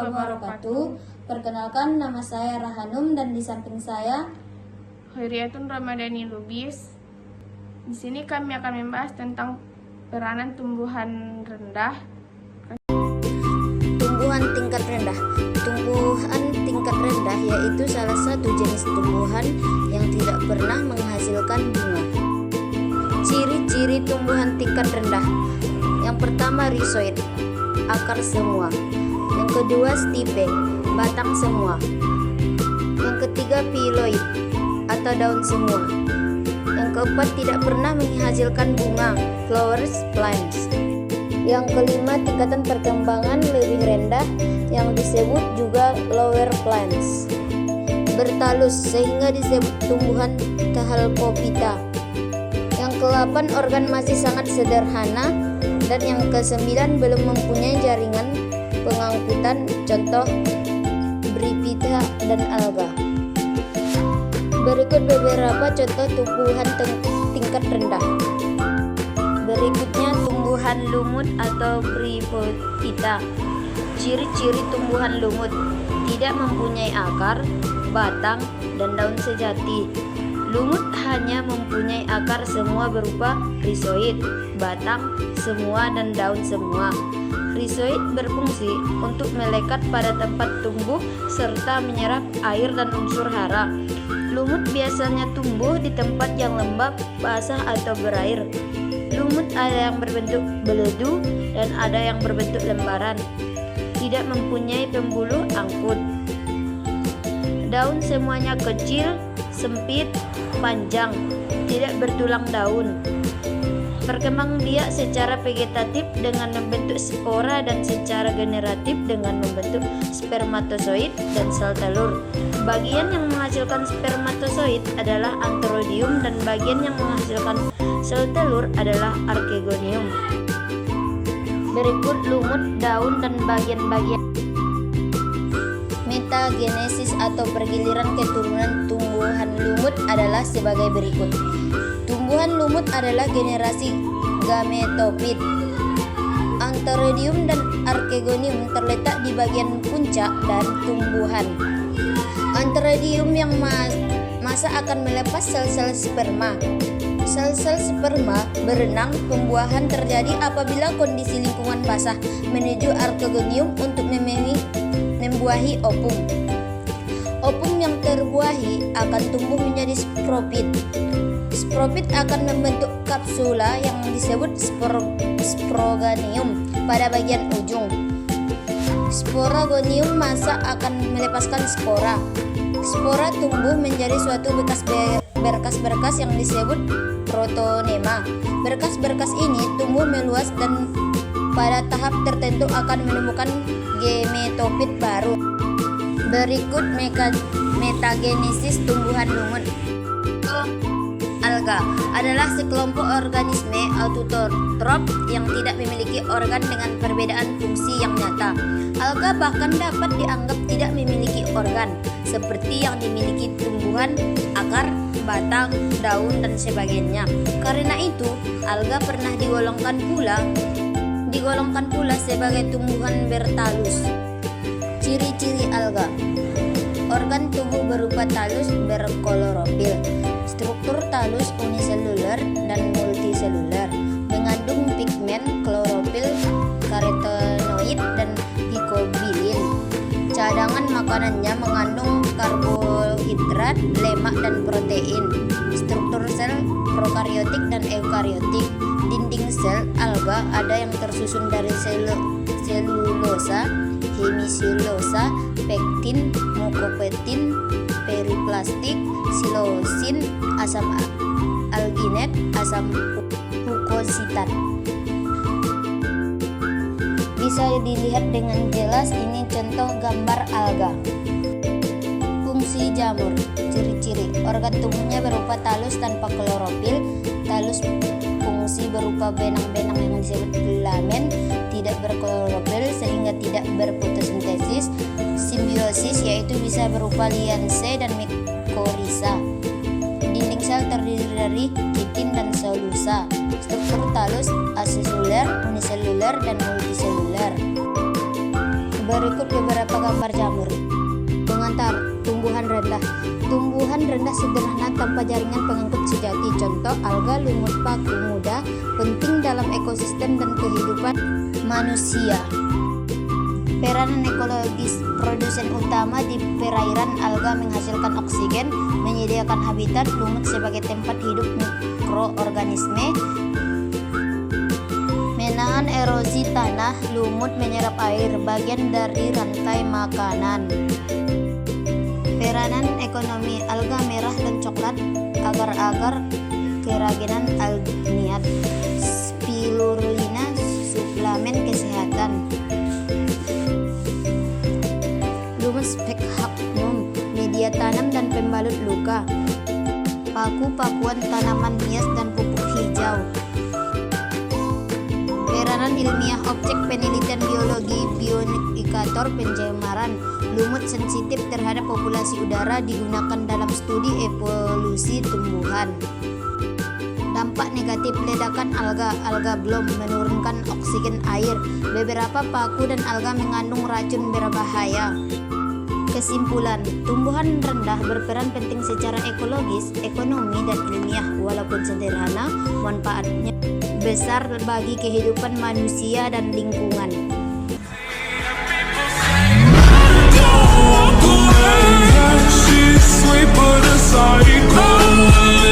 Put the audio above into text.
wabarakatuh. Perkenalkan, nama saya Rahanum dan di samping saya Khairiyatun Ramadhani Lubis. Di sini kami akan membahas tentang peranan tumbuhan rendah. tumbuhan tingkat rendah. Tumbuhan tingkat rendah yaitu salah satu jenis tumbuhan yang tidak pernah menghasilkan bunga. Ciri-ciri tumbuhan tingkat rendah. Yang pertama rhizoid, akar semua. Yang kedua stipe, batang semua. Yang ketiga phylloid atau daun semua. Yang keempat tidak pernah menghasilkan bunga, flowers plants. Yang kelima tingkatan perkembangan lebih rendah yang disebut juga lower plants. Bertalus sehingga disebut tumbuhan Thalcophyta. Yang ke-8 organ masih sangat sederhana dan yang ke-9 belum mempunyai jaringan pengangkutan, contoh Bryphitta dan alga. Berikut beberapa contoh tumbuhan tingkat rendah. Berikutnya tumbuhan lumut atau Bryphitta. Ciri-ciri tumbuhan lumut: tidak mempunyai akar, batang, dan daun sejati. Lumut hanya mempunyai akar semua berupa rhizoid, batang semua, dan daun semua. Rhizoid berfungsi untuk melekat pada tempat tumbuh serta menyerap air dan unsur hara. Lumut biasanya tumbuh di tempat yang lembab, basah, atau berair. Lumut ada yang berbentuk beledu dan ada yang berbentuk lembaran. Tidak mempunyai pembuluh angkut. Daun semuanya kecil, sempit, panjang, tidak bertulang daun. Berkembang biak secara vegetatif dengan membentuk spora dan secara generatif dengan membentuk spermatozoid dan sel telur. Bagian yang menghasilkan spermatozoid adalah antheridium dan bagian yang menghasilkan sel telur adalah archegonium. Berikut lumut, daun, dan bagian-bagian. Metagenesis atau pergiliran keturunan tumbuhan lumut adalah sebagai berikut. Tumbuhan lumut adalah generasi gametofit. Antheridium dan archegonium terletak di bagian puncak dan tumbuhan. Antheridium yang masa akan melepas sel-sel sperma. Sel-sel sperma berenang. Pembuahan terjadi apabila kondisi lingkungan basah menuju archegonium untuk membuahi ovum. Ovum yang terbuahi akan tumbuh menjadi sporopit. Sporopit akan membentuk kapsula yang disebut sporogonium pada bagian ujung. Sporogonium masa akan melepaskan spora. Spora tumbuh menjadi suatu berkas-berkas yang disebut protonema. Berkas-berkas ini tumbuh meluas dan pada tahap tertentu akan menemukan gametofit baru. Berikut metagenesis tumbuhan lumut. Alga adalah sekelompok organisme autotrof yang tidak memiliki organ dengan perbedaan fungsi yang nyata. Alga bahkan dapat dianggap tidak memiliki organ, seperti yang dimiliki tumbuhan, akar, batang, daun, dan sebagainya. Karena itu, alga pernah digolongkan pula sebagai tumbuhan bertalus. Ciri-ciri alga: organ tubuh berupa talus berklorofil. Struktur talus uniseluler dan multiseluler, mengandung pigmen klorofil, karotenoid, dan pikobilin. Cadangan makanannya mengandung karbohidrat, lemak, dan protein. Struktur sel prokariotik dan eukariotik. Dinding sel alga ada yang tersusun dari selulosa, hemiselulosa, pektin, mukopetin, periplastik, silosin, asam alginet, asam fukositat. Bisa dilihat dengan jelas, ini contoh gambar alga. Fungsi jamur. Ciri-ciri: organ tubuhnya berupa talus tanpa klorofil. Talus fungsi berupa benang-benang yang disebut filamen, tidak berklorofil sehingga tidak berfotosintesis. Simbiosis yaitu bisa berupa lianse dan mikoriza. Dinding sel terdiri dari kitin dan selulosa. Struktur talus aseluler, uniseluler, dan multiseluler. Berikut beberapa gambar jamur. Pengantar, tumbuhan rendah. Tumbuhan rendah sederhana tanpa jaringan pengangkut sejati. Contoh, alga, lumut, paku muda, penting dalam ekosistem dan kehidupan manusia. Peranan ekologis, produsen utama di perairan, alga menghasilkan oksigen, menyediakan habitat, lumut sebagai tempat hidup mikroorganisme, menahan erosi tanah, lumut menyerap air, bagian dari rantai makanan. Peranan ekonomi, alga merah dan coklat, agar-agar kerajinan alginiat, spirulina, suplemen kesehatan. Lumut sphagnum, media tanam dan pembalut luka. Paku-pakuan tanaman hias dan pupuk hijau. Peranan ilmiah, objek penelitian biologi, bioindikator pencemaran. Lumut sensitif terhadap populasi udara, digunakan dalam studi evolusi tumbuhan. Dampak negatif, ledakan alga. Alga belum menurunkan oksigen air. Beberapa paku dan alga mengandung racun berbahaya. Kesimpulan, tumbuhan rendah berperan penting secara ekologis, ekonomi, dan ilmiah. Walaupun sederhana, manfaatnya besar bagi kehidupan manusia dan lingkungan. She's sweet but a psycho.